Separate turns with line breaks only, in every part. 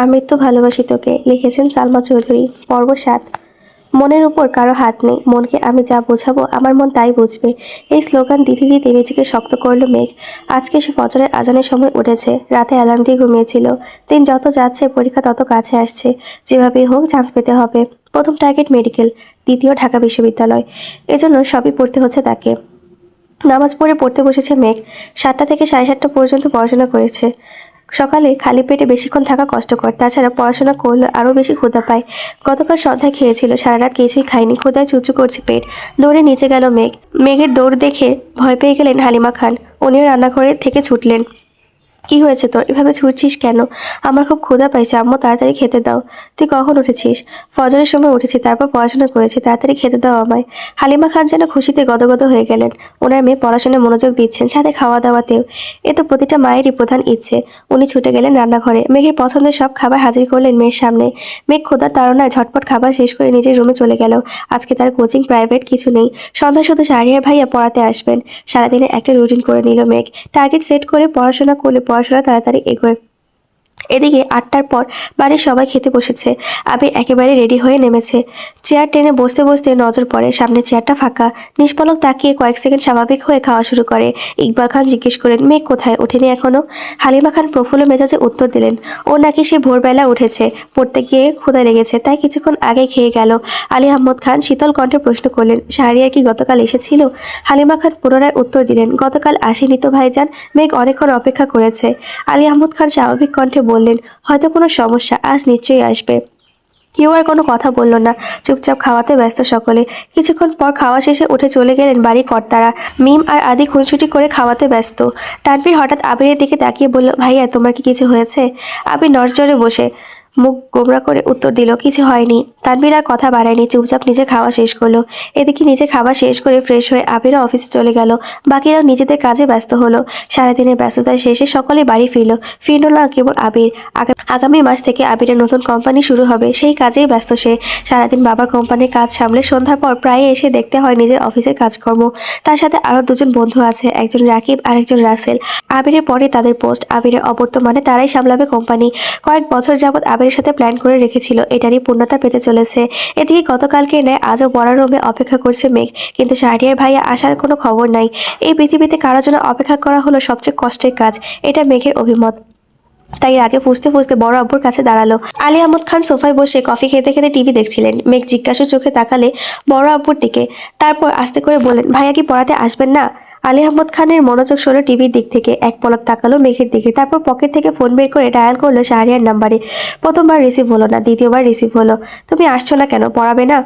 আমৃত্যু ভালোবাসি তোকে। লিখেছেন সালমা চৌধুরী। পর্ব ৭। মনের উপর কারো হাত নেই। মনকে আমি যা বোঝাবো আমার মন তাই বুঝবে। এই স্লোগান দিতে দিতে নিজেকে শক্ত করলো মেঘ। আজকে সে ফজরের আজানের সময় উঠেছে। রাতে অ্যালার্ম দিয়ে ঘুমিয়েছিল। দিন যত যাচ্ছে পরীক্ষা তত কাছে আসছে। যেভাবেই হোক চান্স পেতে হবে। প্রথম টার্গেট মেডিকেল, দ্বিতীয় ঢাকা বিশ্ববিদ্যালয়। এজন্য সবই পড়তে হচ্ছে তাকে। নামাজ পড়ে পড়তে বসেছে মেঘ। ৭টা থেকে ৭:৩০ পর্যন্ত পড়াশোনা করেছে। সকালে খালি পেটে বেশিক্ষণ থাকা কষ্টকর। তাছাড়া পড়াশোনা করলে আরও বেশি ক্ষুধা পায়। গতকাল সন্ধ্যায় খেয়েছিল, সারা রাত কিছুই খায়নি। ক্ষুধায় চুচু করছে পেট। দৌড়ে নিচে গেল মেঘ। মেঘের দৌড় দেখে ভয় পেয়ে গেলেন হালিমা খান। উনিও রান্নাঘরে থেকে ছুটলেন। কি হয়েছে তোর? এভাবে ছুটছিস কেন? আমার খুব ক্ষুধা পাইছে আম্মু, তাড়াতাড়ি খেতে দাও। তুই কখন উঠেছিস? ফজরের সময় উঠেছি, তারপর পড়াশোনা করেছি, তাড়াতাড়ি খেতে দাও আমায়। হালিমা খান যেন খুশিতে গদগদ হয়ে গেলেন। ওনার মেয়ে পড়াশোনায় মনোযোগ দিচ্ছেন, সাথে খাওয়া দাওয়াতেও। এ তো প্রতিটা মায়েরই প্রধান ইচ্ছে। উনি ছুটে গেলেন রান্নাঘরে। মেঘের পছন্দের সব খাবার হাজির করলেন মেয়ের সামনে। মেঘ ক্ষুধার তাড়নায় ঝটপট খাবার শেষ করে নিজের রুমে চলে গেল। আজকে তার কোচিং প্রাইভেট কিছু নেই। সন্ধ্যা শুধু শাহরিয়ার ভাইয়া পড়াতে আসবেন। সারাদিনে একটা রুটিন করে নিল মেঘ। টার্গেট সেট করে পড়াশোনা করলে পড়াশোনা তাড়াতাড়ি এগোয়। এদিকে ৮টার পর বাড়ির সবাই খেতে বসেছে। আবির একেবারে রেডি হয়ে নেমেছে। চেয়ার টেনে বসতে বসতে নজর পড়ে সামনে চেয়ারটা ফাঁকা। নিষ্পলক তাকিয়ে কয়েক সেকেন্ড স্বাভাবিক হয়ে খাওয়া শুরু করে। ইকবাল খান জিজ্ঞেস করেন, মেঘ কোথায়? ওঠেনি এখনো? হালিমা খান প্রফুল্ল মেজাজে উত্তর দিলেন, ও নাকি সে ভোরবেলা উঠেছে, পড়তে গিয়ে ক্ষুধা লেগেছে, তাই কিছুক্ষণ আগে খেয়ে গেল। আলী আহমদ খান শীতল কণ্ঠে প্রশ্ন করলেন, শাহরিয়ার কি গতকাল এসেছিল? হালিমা খান পুনরায় উত্তর দিলেন, গতকাল আসেনি তো ভাইজান, মেঘ অনেকক্ষণ অপেক্ষা করেছে। আলী আহমদ খান স্বাভাবিক কণ্ঠে বললেন, হয়তো কোনো সমস্যা, আজ নিশ্চয়ই আসবে। কেউ আর কোনো কথা বলল না। চুপচাপ খাওয়াতে ব্যস্ত সকলে। কিছুক্ষণ পর খাওয়া শেষে উঠে চলে গেলেন বাড়ির কর্তারা। মিম আর আদি খুনসুটি করে খাওয়াতে ব্যস্ত। তানভীর হঠাৎ আবিরের দিকে তাকিয়ে বলল, ভাইয়া তোমার কি কিছু হয়েছে? আবির নড়চড়ে বসে মুখ গোমরা করে উত্তর দিল, কিছু হয়নি। তানভীর আর কথা বাড়ায়নি, চুপচাপ নিজের খাওয়া শেষ করলো। এদিকে নিজে খাবার শেষ করে ফ্রেশ হয়ে আবিরও অফিসে চলে গেল। বাকিরাও নিজেদের কাজে ব্যস্ত হলো। সারাদিনের ব্যস্ততার শেষে সকলে বাড়ি ফিরল না কেবল আবির। আগামী মাস থেকে আবিরের নতুন কোম্পানি শুরু হবে, সেই কাজেই ব্যস্ত সে। সারাদিন বাবার কোম্পানির কাজ সামলে সন্ধ্যার পর প্রায় এসে দেখতে হয় নিজের অফিসের কাজকর্ম। তার সাথে আরো দুজন বন্ধু আছে, একজন রাকিব আর একজন রাসেল। আবিরের পরে তাদের পোস্ট। আবিরের অবর্তমানে তারাই সামলাবে কোম্পানি। কয়েক বছর যাবৎ আবিরের সাথে প্ল্যান করে রেখেছিল, এটারই পূর্ণতা পেতে চলেছে। এদিকে গতকালকে নেয় আজও বড়ার রুমে অপেক্ষা করছে মেঘ, কিন্তু শাহরিয়ার ভাইয়া আসার কোনো খবর নাই। এই পৃথিবীতে কারোর জন্য অপেক্ষা করা হলো সবচেয়ে কষ্টের কাজ, এটা মেঘের অভিমত। তাই আগে ফুসতে ফুসতে বড় আব্বুর কাছে দাঁড়ালো। আলী আহমদ খান সোফায় বসে কফি খেতে খেতে টিভি দেখছিলেন। মেঘ জিজ্ঞাসু চোখে তাকালে বড় আব্বুর দিকে। তারপর আস্তে করে বললেন, ভাইয়া কি পড়াতে আসবেন না? আলী আহমদ খানের মনোযোগ সরল টিভির দিক থেকে। এক পলক তাকালো মেঘের দিকে, তারপর পকেট থেকে ফোন বের করে ডায়াল করলো শাহরিয়ার নাম্বারে। প্রথমবার রিসিভ হলো না, দ্বিতীয়বার রিসিভ হলো। তুমি আসছো না কেন, পড়াবে না?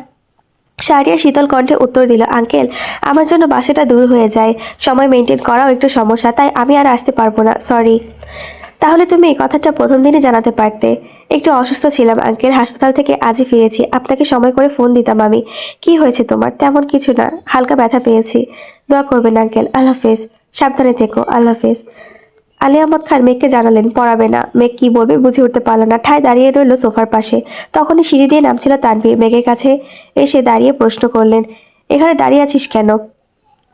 শাহরিয়া শীতল কণ্ঠে উত্তর দিল, আঙ্কেল আমার জন্য বাসাটা দূর হয়ে যায়, সময় মেনটেন করাও একটু সমস্যা, তাই আমি আর আসতে পারবো না, সরি। তাহলে তুমি এই কথাটা প্রথম দিনই জানাতে পারতে। একটু অসুস্থ ছিলাম আঙ্কেল, হাসপাতাল থেকে আজই ফিরেছি, আপনাকে সময় করে ফোন দিতাম আমি। কি হয়েছে তোমার? তেমন কিছু না, হালকা ব্যথা পেয়েছি। দোয়া করবেন আঙ্কেল, আল্লাহ হাফেজ। সাবধানে থেকো, আল্লাহ হাফেজ। আলী আহমদ খান মেঘকে জানালেন পড়াবে না। মেঘ কি বলবে বুঝে উঠতে পারল না, ঠায় দাঁড়িয়ে রইল সোফার পাশে। তখনই সিঁড়ি দিয়ে নামছিল তানভীর। মেঘের কাছে এসে দাঁড়িয়ে প্রশ্ন করলেন, এখানে দাঁড়িয়ে আছিস কেন?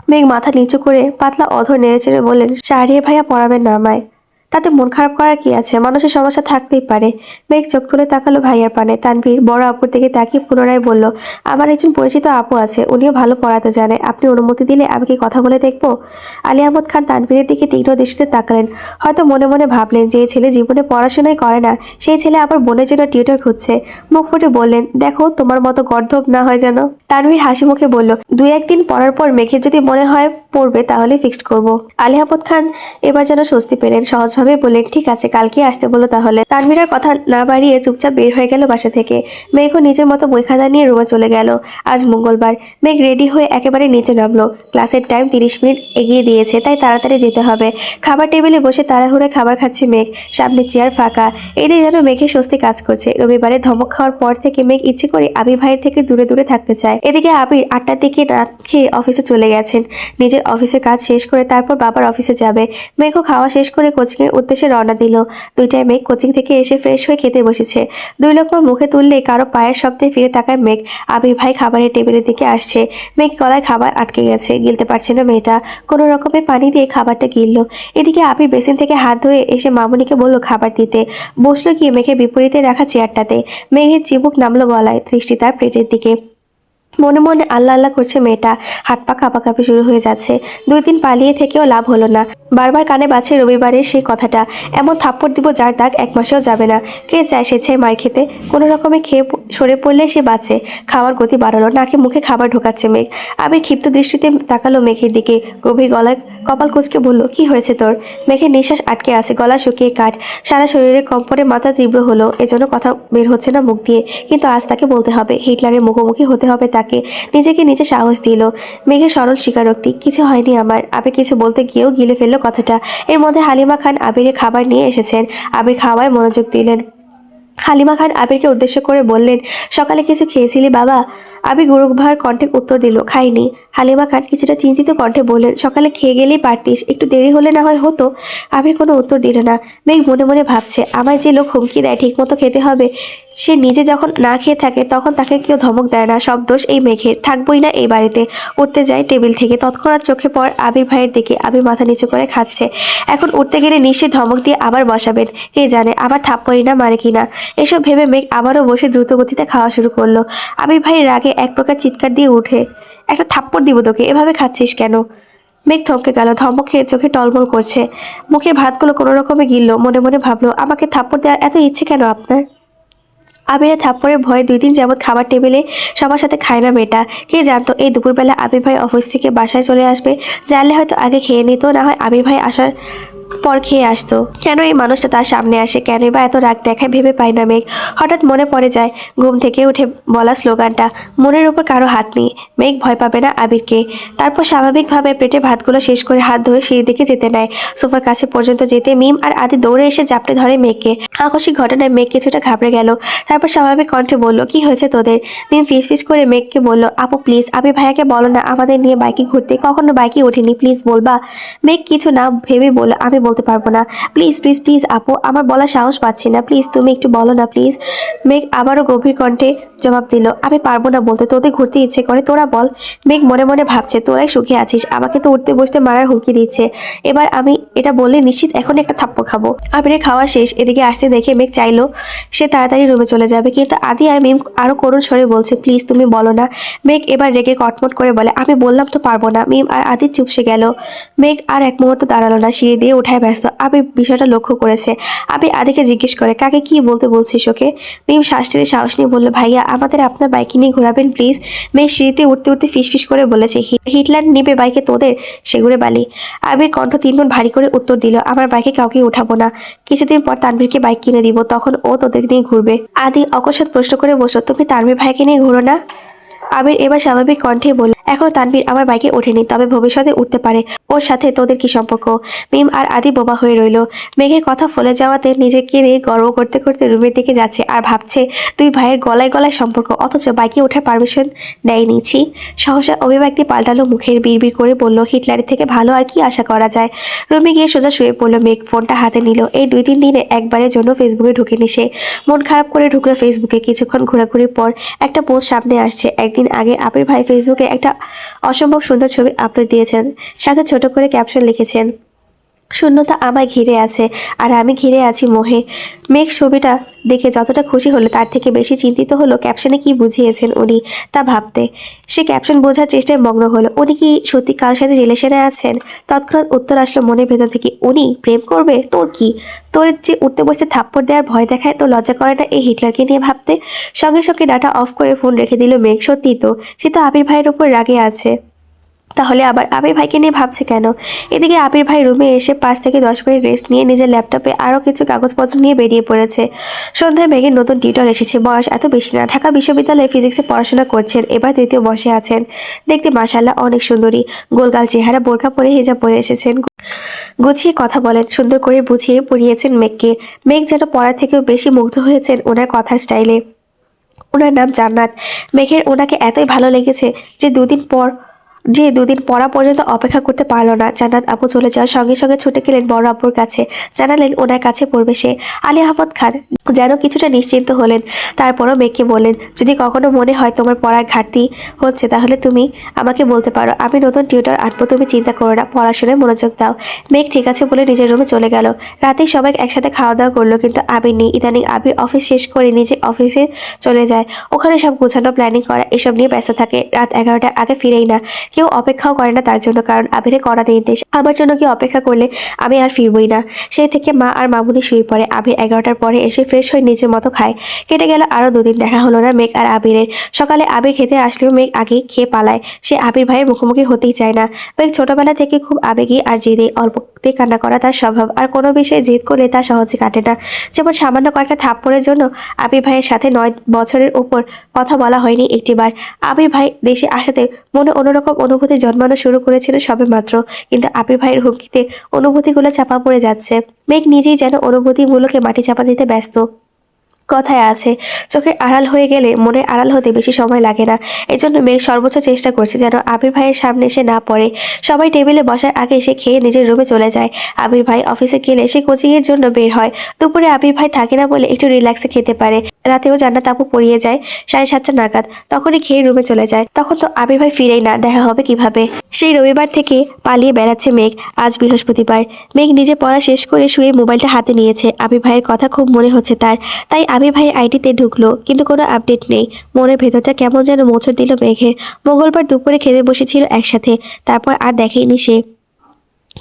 মেঘ মাথা নিচু করে পাতলা অধর নেড়েচেড়ে বললেন, শাহরিয়ার ভাইয়া পড়াবেন না আমায়। তাতে মন খারাপ করার কি আছে, মানুষের সমস্যা থাকতেই পারে। মেঘ চোখ তুলে তাকালো ভাইয়ার পানে। তানভীর বড় আপুর দিকে তাকিয়ে পুনরায় বলল, আমার একজন পরিচিত আপু আছে, উনিও ভালো পড়াতে জানে, আপনি অনুমতি দিলে আমি কি কথা বলে দেখবো? আলী আহমদ খান তানভীরের দিকে তীক্ষ্ণ দৃষ্টিতে তাকালেন। হয়তো মনে মনে ভাবলেন, যে ছেলে জীবনে পড়াশোনাই করে না, সেই ছেলে আবার বোনের জন্য টিউটর খুঁজছে। মুখ ফুটে বললেন, দেখো তোমার মতো গর্ধব না হয় যেন। তানভীর হাসি মুখে বলল, দুই একদিন পড়ার পর মেঘের যদি মনে হয় পড়বে তাহলে ফিক্সড করব। আলী আহমদ খান এবার যেন স্বস্তি পেলেন, সহজভাবে বললেন, ঠিক আছে কালকে আসতে বলো তাহলে। তানভীরের কথা না বাড়িয়ে চুপচাপ বের হয়ে গেল বাসা থেকে। মেঘও নিজের মতো বই খাতা নিয়ে রুমে চলে গেল। আজ মঙ্গলবার। মেঘ রেডি হয়ে একেবারে নিচে নামলো। ক্লাসের টাইম 30 মিনিট এগিয়ে দিয়েছে, তাই তাড়াতাড়ি যেতে হবে। খাবার টেবিলে বসে তাড়াহুড়ে খাবার খাচ্ছে মেঘ। সামনে চেয়ার ফাঁকা। এদিকে যেন মেঘের স্বস্তি কাজ করছে। রবিবারে ধমক খাওয়ার পর থেকে মেঘ ইচ্ছে করে আবির ভাইয়ের থেকে দূরে দূরে থাকতে চায়। এদিকে আবির 8টার দিকে না খেয়ে অফিসে চলে গেছেন। নিজের অফিসের কাজ শেষ করে তারপর বাবার অফিসে যাবে। মেঘও খাওয়া শেষ করে কোচিংয়ের উদ্দেশ্যে রওনা দিল। 2টায় মেঘ কোচিং থেকে এসে ফ্রেশ হয়ে খেতে বসেছে। 2 লোকমা মুখে তুললেই কারো পায়ের শব্দে ফিরে তাকায় মেঘ। আবির ভাই খাবারের টেবিলের দিকে আসছে। মেঘ গলায় খাবার আটকে গেছে, গিলতে পারছে না মেয়েটা। কোনো রকমে পানি দিয়ে খাবারটা গিলল। এদিকে আবির বেসিন থেকে হাত ধুয়ে এসে মামুনিকে বলল খাবার দিতে। বসলো গিয়ে মেঘের বিপরীতে রাখা চেয়ারটাতে। মেঘের চিবুক নামলো গলায়, দৃষ্টি তার পেটের দিকে। মনে মনে আল্লাহ আল্লাহ করছে মেয়েটা। হাত পা কাঁপাকাঁপি শুরু হয়ে যাচ্ছে। 2 দিন পালিয়ে থেকেও লাভ হলো না। বারবার কানে বাজছে রবিবারের সেই কথাটা। এমন থাপ্পড় দিব যার দাগ 1 মাসেও যাবে না। কে চায় স্বেচ্ছায় মার খেতে? কোনো রকমে খেয়ে সরে পড়লে সে বাঁচে। খাওয়ার গতি বাড়ালো, নাকে মুখে খাবার ঢোকাচ্ছে মেঘ। আবির ক্ষিপ্ত দৃষ্টিতে তাকালো মেঘের দিকে, গভীর গলায় কপাল কুঁচকে বলল, কি হয়েছে তোর? মেঘের নিঃশ্বাস আটকে আছে, গলা শুকিয়ে কাঠ। সারা শরীরে কম্পনে মাথা তীব্র হলো, এজন্য কথা বের হচ্ছে না মুখ দিয়ে। কিন্তু আজ তাকে বলতে হবে, হিটলারের মুখোমুখি হতে হবে তাকে। নিজেকে নিজে সাহস দিল। মেঘের সরল স্বীকারোক্তি, কিছু হয়নি আমার। আবির কিছু বলতে গিয়েও গিলে ফেললো কথাটা। এর মধ্যে হালিমা খান আবিরের খাবার নিয়ে এসেছেন। আবির খাওয়ায় মনোযোগ দিলেন। হালিমা খান আবিরকে উদ্দেশ্য করে বললেন, সকালে কিছু খেয়েছিলি বাবা? আবির গুরুভার কণ্ঠে উত্তর দিল, খাইনি। হালিমা খান কিছুটা চিন্তিত কণ্ঠে বললেন, সকালে খেয়ে গেলেই পারতিস, একটু দেরি হলে না হয় হতো। আবির কোনো উত্তর দিল না। মেঘ মনে মনে ভাবছে, আমায় যে লোক হুমকি দেয় ঠিক মতো খেতে হবে, সে নিজে যখন না খেয়ে থাকে তখন তাকে কেউ ধমক দেয় না। সব দোষ এই মেঘের, থাকবোই না এই বাড়িতে। উঠতে যায় টেবিল থেকে, তৎক্ষণাৎ চোখে পড় আবির ভাইয়ের দিকে। আবির মাথা নিচু করে খাচ্ছে। এখন উঠতে গেলে নিশ্চয়ই ধমক দিয়ে আবার বসাবেন, কে জানে আবার থাপ্পড়ি না মারে কিনা। এসব ভেবে মেঘ আবারও বসে দ্রুত গতিতে খাওয়া শুরু করলো। আবির ভাই রাগে এক প্রকার চিৎকার দিয়ে উঠে, একটা থাপ্পড় দিব তোকে, এভাবে খাচ্ছিস কেন? মেঘ থমকে গেল, ধমক খেয়ে চোখে টলমল করছে। মুখের ভাতগুলো কোনো রকমে গিলল, মনে মনে ভাবলো, আমাকে থাপ্পড় দেওয়ার এত ইচ্ছে কেন আপনার? আবিরের থাপ্পড়ের ভয়ে 2 দিন যাবৎ খাবার টেবিলে সবার সাথে খায় না মেয়েটা। কে জানতো এই দুপুরবেলা আবির ভাই অফিস থেকে বাসায় চলে আসবে। জানলে হয়তো আগে খেয়ে নিত, না হয় আবির ভাই আসার পর খেয়ে আসতো। কেন এই মানুষটা তার সামনে আসে, কেনই বা এত রাগ দেখায় ভেবে পায় না মেঘ। হঠাৎ মনে পড়ে যায় ঘুম থেকে উঠে বলা স্লোগানটা, মনের উপর কারো হাত নেই, মেঘ ভয় পাবে না আবিরকে। তারপর স্বাভাবিকভাবে পেটে ভাতগুলো শেষ করে হাত ধুয়ে সিঁড়ির দিকে যেতে নেয়। সোফার কাছে পর্যন্ত যেতে মিম আর আদি দৌড়ে এসে জাপটে ধরে মেঘকে। আকস্মিক ঘটনায় মেঘ কিছুটা ঘাবড়ে গেল। তারপর স্বাভাবিক কণ্ঠে বলল, কি হয়েছে তোদের? মিম ফিস ফিস করে মেঘকে বলল, আপু প্লিজ আবির ভাইয়াকে বলো না আমাদের নিয়ে বাইকে ঘুরতে, কখনো বাইকে ওঠেনি, প্লিজ বলবা। মেঘ কিছু না ভেবে বলল, আমি বলতে পারবো না। প্লিজ প্লিজ প্লিজ আপু, আমার বলার সাহস পাচ্ছি না, প্লিজ তুমি একটু বলো না প্লিজ। মেঘ আবারও গভীর কণ্ঠে জবাব দিল, আমি পারবো না বলতে, তোদের ঘুরতে ইচ্ছে করে তোরা বল। মেঘ মনে মনে ভাবছে, তোরাই সুখে আছিস, আমাকে তো উঠতে বসতে মারার হুমকি দিচ্ছে। এবার আমি এটা বললে নিশ্চিত এখন একটা থাপ্পড় খাবো। আবিরের খাওয়া শেষ। এদিকে আসতে দেখে মেঘ চাইলো সে তাড়াতাড়ি রুমে চলে যাবে, কিন্তু আদি আর মিম আরো করুণ স্বরে বলছে, প্লিজ তুমি বলো না। মেঘ এবার রেগে কটমট করে বলে, আমি বললাম তো পারবো না। মিম আর আদি চুপসে গেল। মেঘ আর এক মুহূর্ত দাঁড়ালো না, সিঁড়ি দিয়ে উঠায় ব্যস্ত। আবির বিষয়টা লক্ষ্য করেছে। আবির আদিকে জিজ্ঞেস করে, কাকে কি বলতে বলছিস ওকে? মিম শ্বাস টেনে সাহস নিয়ে বলল, ভাইয়া আমাদের আপনার বাইকে নিয়ে ঘোরাবেন প্লিজ। মেঘ সিঁড়িতে উঠতে উঠতে ফিসফিস করে বলেছে, হিটলার নিবে বাইকে তোদের, সেগুড়ে বালি। আবির কণ্ঠ 3 গুণ ভারী করে উত্তর দিল, আমার বাইকে কাউকে উঠাবো না। কিছুদিন পর তানভীরকে বাইক কিনে দিব, তখন ও তোদের নিয়ে ঘুরবে। আদি অকস্মাৎ প্রশ্ন করে বসো, তুমি তানভীর ভাইকে নিয়ে ঘুরো না? আবির এবার স্বাভাবিক কণ্ঠে বলল, এখনো তানভীর আমার বাইকে ওঠেনি, তবে ভবিষ্যতে উঠতে পারে। ওর সাথে তোদের কি সম্পর্ক? মিম আর আদি বোবা হয়ে রইল। মেঘের কথা ফলে যাওয়াতে নিজেকে নিয়ে গর্ব করতে করতে রুমের দিকে যাচ্ছে আর ভাবছে, 2 ভাইয়ের গলায় গলায় সম্পর্ক, অথচ বাইকে ওঠার পারমিশন দেয়নি। ছি। সহসা অভিব্যক্তি পাল্টালো মুখের, বিড়বিড় করে বলল, হিটলারের থেকে ভালো আর কি আশা করা যায়। রুমে গিয়ে সোজা শুয়ে পড়লো মেঘ, ফোনটা হাতে নিল। এই 2-3 দিনে একবারের জন্য ফেসবুকে ঢুকেনি সে। মন খারাপ করে ঢুকলো ফেসবুকে। কিছুক্ষণ ঘোরাঘুরির পর একটা পোস্ট সামনে আসছে। একদিন আগে আবির ভাই ফেসবুকে একটা অসম্ভব সুন্দর ছবি আপলোড দিয়েছেন, সাথে ছোট করে ক্যাপশন লিখেছেন, শূন্যতা আমায় ঘিরে আছে আর আমি ঘিরে আছি মোহে। মেঘ ছবিটা দেখে যতটা খুশি হলো তার থেকে বেশি চিন্তিত হলো ক্যাপশনে কি বুঝিয়েছেন উনি তা ভাবতে। সে ক্যাপশন বোঝার চেষ্টায় মগ্ন হলো, উনি কি সত্যি কারোর সাথে রিলেশনে আছেন? তৎক্ষণাৎ উত্তর আসলো মনের ভেতর থেকে, উনি প্রেম করবে? তোর কি? তোর যে উঠতে বসতে থাপ্পড় দেওয়ার ভয় দেখায়, তো লজ্জা করে না এই হিটলারকে নিয়ে ভাবতে? সঙ্গে সঙ্গে ডাটা অফ করে ফোন রেখে দিল মেঘ। সত্যিই তো, সে তো আবির ভাইয়ের উপর রাগে আছে, তাহলে আবার আবির ভাইকে নিয়ে ভাবছে কেন? এদিকে আবির ভাই রুমে এসে 5 থেকে 10 মিনিট রেস্ট নিয়ে নিজের ল্যাপটপে আরও কিছু কাগজপত্র নিয়ে বেরিয়ে পড়েছে। সন্ধ্যায় মেঘের নতুন টিউটর এসেছে, বয়স এত বেশি না, ঢাকা বিশ্ববিদ্যালয়ে ফিজিক্সে পড়াশোনা করছেন, এবার 3য় বর্ষে আছেন। দেখতে মাশাআল্লাহ অনেক সুন্দরী, গোলগাল চেহারা, বোরকা পরে হিজাব পরে এসেছেন। গুছিয়ে কথা বলেন, সুন্দর করে বুঝিয়ে পড়িয়েছেন মেঘকে। মেঘ যেন পড়া থেকেও বেশি মুগ্ধ হয়েছেন ওনার কথার স্টাইলে। ওনার নাম জান্নাত। মেঘের ওনাকে এতই ভালো লেগেছে যে 2 দিন পর যে দুদিন পড়া পর্যন্ত অপেক্ষা করতে পারলো না। জান্নাত আপু চলে যাওয়ার সঙ্গে সঙ্গে ছুটে গেলেন বড় আব্বুর কাছে, জানালেন ওনার কাছে পড়বে সে। আলী আহমদ খান যেন কিছুটা নিশ্চিন্ত হলেন। তারপরও মেঘকে বললেন, যদি কখনো মনে হয় তোমার পড়ার ঘাটতি হচ্ছে তাহলে তুমি আমাকে বলতে পারো, আমি নতুন টিউটর আনবো, তুমি চিন্তা করো না, পড়াশোনায় মনোযোগ দাও। মেঘ ঠিক আছে বলে নিজের রুমে চলে গেল। রাতেই সবাই একসাথে খাওয়া দাওয়া করলো, কিন্তু আবির নেই। ইদানিং আবির অফিস শেষ করে নিজে অফিসে চলে যায়। ওখানে সব গোছানো, প্ল্যানিং করা এসব নিয়ে ব্যস্ত থাকে। রাত 11টার আগে ফিরেই না। কেউ অপেক্ষাও করে না তার জন্য, কারণ আবিরের কড়া নির্দেশ, আমার জন্য কেউ অপেক্ষা করলে আমি আর ফিরবই না। সেই থেকে মা আর মামুনি শুয়ে পড়ে। আবির 11টার পরে এসে ফ্রেশ হয়ে নিজের মতো খায়। কেটে গেল আরো দুদিন, দেখা হলো না মেঘ আর আবিরের। সকালে আবির খেতে আসলেও মেঘ আগেই খেয়ে পালায়। সে আবির ভাইয়ের মুখোমুখি হতেই চায় না। মেঘ ছোটবেলা থেকে খুব আবেগী আর জেদে, অল্পতে কান্না করা তার স্বভাব, আর কোনো বিষয়ে জেদ করলে তা সহজে কাটে না। যেমন সামান্য কয়েকটা থাপ্পড়ের জন্য আবির ভাইয়ের সাথে 9 বছরের উপর কথা বলা হয়নি একটিবার। আবির ভাই দেশে আসাতে মনে অন্যরকম অনুভূতি জন্মানো শুরু করেছিল সবে মাত্র, কিন্তু আবির ভাইয়ের হুমকিতে অনুভূতিগুলো চাপা পড়ে যাচ্ছে। মেঘ নিজেই যেন অনুভূতিগুলোকে মাটি চাপা দিতে ব্যস্ত। কথায় আছে, চোখের আড়াল হয়ে গেলে মনের আড়াল হতে বেশি সময় লাগে না। এজন্য মেঘ সর্বোচ্চ চেষ্টা করছে যেন আবির ভাইয়ের সামনে এসে না পড়ে। সবাই টেবিলে বসার আগে এসে খেয়ে নিজের রুমে চলে যায়। আবির ভাই অফিসে গেলে সে কোচিং এর জন্য বের হয়। দুপুরে আবির ভাই থাকে না বলে একটু রিল্যাক্সে খেতে পারে। রাতেও জান্নাত আপু পড়িয়ে যায় 7:30 নাগাদ, তখনই খেয়ে রুমে চলে যায়। তখন তো আবির ভাই ফিরেই না, দেখা হবে কিভাবে। সেই রবিবার থেকে পালিয়ে বেড়াচ্ছে মেঘ। আজ বৃহস্পতিবার। মেঘ নিজে পড়া শেষ করে শুয়ে মোবাইলটা হাতে নিয়েছে। আবির ভাইয়ের কথা খুব মনে হচ্ছে তার, তাই আবির ভাইয়ের আইডিতে ঢুকলো, কিন্তু কোনো আপডেট নেই। মনের ভেতরটা কেমন যেন মোচড় দিল মেঘের। মঙ্গলবার দুপুরে খেতে বসেছিল একসাথে, তারপর আর দেখেনি সে।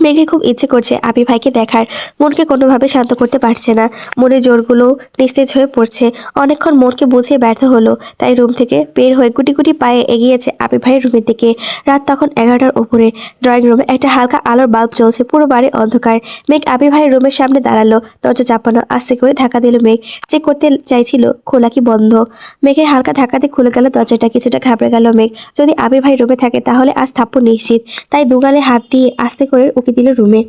মেঘের খুব ইচ্ছে করছে আবির ভাইকে দেখার, মনকে কোনোভাবে শান্ত করতে পারছে না। মনের জোরগুলো নিস্তেজ হয়ে পড়ছে। অনেকক্ষণ মনকে বুঝিয়ে ব্যর্থ হলো, তাই রুম থেকে বের হয়ে গুটি গুটি পায়ে এগিয়েছে আবির ভাইয়ের রুমের দিকে। রাত তখন 11টার উপরে। ড্রয়িং রুমে একটা হালকা আলোর বাল্ব জ্বলছে, পুরো বাড়ি অন্ধকার। মেঘ আবির ভাইয়ের রুমের সামনে দাঁড়ালো। দরজা চাপানো, আস্তে করে ধাক্কা দিল মেঘ। চেক করতে চাইছিল খোলা কি বন্ধ। মেঘের হালকা ধাক্কাতে খুলে গেল দরজাটা। কিছুটা ঘাবড়ে গেল মেঘ। যদি আবির ভাই রুমে থাকে তাহলে আজ থাপ্পড় নিশ্চিত। তাই দুগালে হাত দিয়ে আস্তে করে উকি দিল রুমে।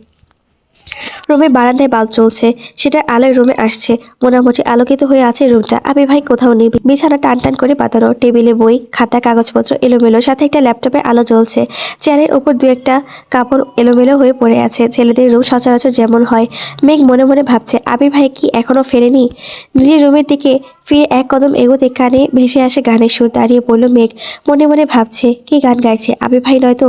বারান্দায় বাল্ব চলছে, সেটার আলোয় রুমে আসছে। মোটামুটি আলোকিত হয়ে আছে রুমটা। আবির ভাই কোথাও নেই। বিছানা টান টান করে পাতানো, টেবিলে বই, খাতা, কাগজপত্র এলোমেলো, সাথে একটা ল্যাপটপের আলো জ্বলছে। চেয়ারের উপর দু একটা কাপড় এলোমেলো হয়ে পড়ে আছে। ছেলেদের রুম সচরাচর যেমন হয়। মেঘ মনে মনে ভাবছে, আবির ভাই কি এখনো ফেরেনি? নিজের রুমের দিকে ফিরে এক কদম এগোতে কানে ভেসে আসে গানের সুর। দাঁড়িয়ে পড়ল মেঘ। মনে মনে ভাবছে, কি গান গাইছে আবির ভাই নয়তো?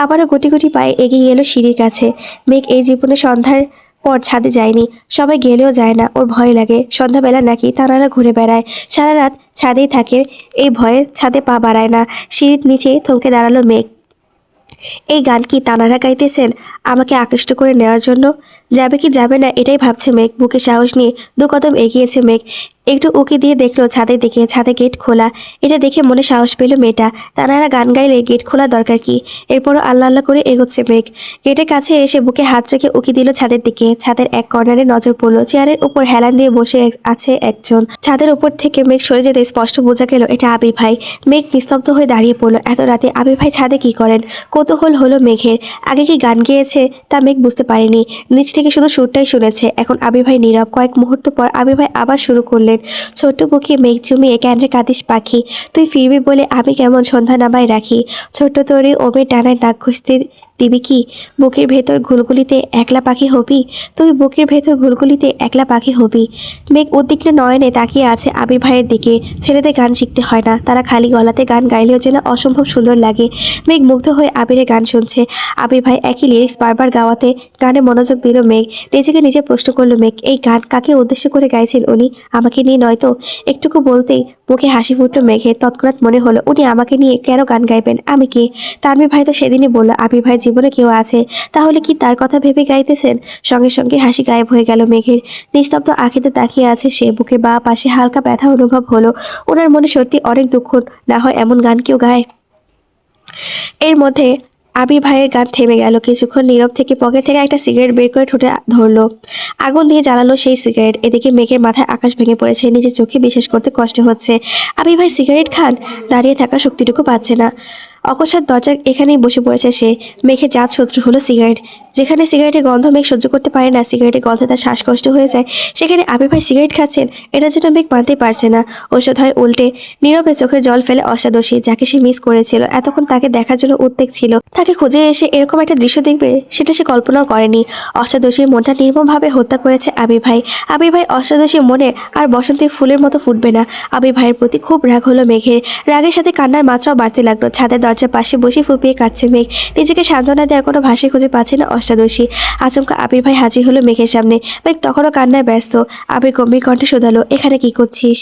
আবারও গুটি গুটি পায়ে এগিয়ে এলো সিঁড়ির কাছে। মেঘ এই জীবনে সন্ধ্যার পর ছাদে যায়নি। সবাই গেলেও যায় না, ওর ভয় লাগে। সন্ধ্যাবেলা নাকি তানারা ঘুরে বেড়ায়, সারা রাত ছাদেই থাকে। এই ভয়ে ছাদে পা বাড়ায় না। সিঁড়ির নিচে থমকে দাঁড়ালো মেঘ। এই গান কি তানারা গাইতেছেন আমাকে আকৃষ্ট করে নেওয়ার জন্য? যাবে কি যাবে না এটাই ভাবছে মেঘ। বুকে সাহস নিয়ে 2 কদম এগিয়েছে মেঘ। একটু উকি দিয়ে দেখলো ছাদের দিকে। ছাদে গেট খোলা। এটা দেখে মনে সাহস পেল মেয়েটা। তানারা গান গাইলে গেট খোলা দরকার কি? এরপরও আল্লাহ আল্লাহ করে এগোচ্ছে মেঘ। গেটের কাছে এসে বুকে হাত রেখে উকি দিল ছাদের দিকে। ছাদের এক কর্নারে নজর পড়লো, চেয়ারের উপর হেলান দিয়ে বসে আছে একজন। ছাদের উপর থেকে মেঘ সরে যেতে স্পষ্ট বোঝা গেল এটা আবির ভাই। মেঘ নিস্তব্ধ হয়ে দাঁড়িয়ে পড়লো। এত রাতে আবির ভাই ছাদে কি করেন? কৌতূহল হলো মেঘের। আগে কি গান গেয়েছে তা মেঘ বুঝতে পারেনি। নিচ থেকে শুধু সুরটাই শুনেছে। এখন আবির ভাই নীরব। কয়েক মুহূর্ত পর আবির ভাই আবার শুরু করলেন। ছোট্ট বুকে মেঘ জমিয়ে ক্যান্ডের কাঁদিস পাখি, তুই ফিরবি বলে আমি কেমন সন্ধ্যা নামায় রাখি। ছোট্ট তরি ওমের ডানায় নাক ঘুষতে দিবি কি? বুকের ভেতর ঘুলগুলিতে একলা পাখি হবি, তুই বুকের ভেতর ঘুলগুলিতে একলা পাখি হবি। মেঘ উদ্বিগ্ন নয়নে তাকিয়ে আছে আবির ভাইয়ের দিকে। ছেলেদের গান শিখতে হয় না, তারা খালি গলাতে গান গাইলেও যেন অসম্ভব সুন্দর লাগে। মেঘ মুগ্ধ হয়ে আবিরের গান শুনছে। আবির ভাই একই লিরিক্স বারবার গাওয়াতে গানে মনোযোগ দিল মেঘ। নিজেকে নিজে প্রশ্ন করলো মেঘ, এই গান কাকে উদ্দেশ্য করে গাইছেন উনি? আমাকে নিয়ে নয়তো? একটুকু বলতেই মুখে হাসি ফুটলো মেঘের। তৎক্ষণাৎ মনে হলো, উনি আমাকে নিয়ে কেন গান গাইবেন? আমি কে? তানভীর ভাই তো সেদিনই বলল আবির ভাই জীবনে কেউ আছে। তাহলে কি তার কথা ভেবে গাইতেছেন? সঙ্গে সঙ্গে হাসি গায়েব হয়ে গেল মেঘের। নিস্তব্ধ আঁখিতে তাকিয়ে আছে সে। বুকের বাঁ পাশে হালকা ব্যথা অনুভব হলো। ওনার মনে সত্যি অনেক দুঃখ। না হয় এমন গান কেউ গায়? এর মধ্যে আবির ভাইয়ের গান থেমে গেল। কিছুক্ষণ নীরব থেকে পকেট থেকে একটা সিগারেট বের করে ঠোঁটে ধরলো। আগুন দিয়ে জ্বালালো সেই সিগারেট। এদিকে মেঘের মাথায় আকাশ ভেঙে পড়েছে। নিজের চোখে বিশ্বাস করতে কষ্ট হচ্ছে। আবির ভাই সিগারেট খান? দাঁড়িয়ে থাকার শক্তিটুকু পাচ্ছে না। অকস্মাৎ দরজার এখানেই বসে পড়েছে সে। মেঘের জাত শত্রু হলো সিগারেট। যেখানে সিগারেটের গন্ধ মেঘ সহ্য করতে পারে না, সিগারেটের গন্ধে তার শ্বাসকষ্ট হয়ে যায়, সেখানে আবির ভাই সিগারেট খাচ্ছেন, এটা যেন মেঘ মানতেই পারছে না। ওষুধ হয় উল্টে নীরবে চোখের জল ফেলে অষ্টাদশী, যাকে সে মিস করেছিল, এতক্ষণ তাকে দেখার জন্য উদ্বেগ ছিল, তাকে খুঁজে এসে এরকম একটা দৃশ্য দেখবে সেটা সে কল্পনাও করেনি। অষ্টাদশীর মনটা নির্মমভাবে হত্যা করেছে আবির ভাই। আবির ভাই অষ্টাদশীর মনে আর বসন্তের ফুলের মতো ফুটবে না। আবির ভাইয়ের প্রতি খুব রাগ হলো মেঘের। রাগের সাথে কান্নার মাত্রাও বাড়তে লাগলো। ছাদের দরজার পাশে বসে ফুপিয়ে কাঁদছে মেঘ। নিজেকে সান্ত্বনা দেওয়ার কোনো ভাষা খুঁজে পাচ্ছে না অষ্টাদশী। আচমকা আবির ভাই হাজির হলো মেঘের সামনে। মেঘ তখনও কান্নায় ব্যস্ত। আবির গম্ভীর কণ্ঠে শোধালো, এখানে কি করছিস?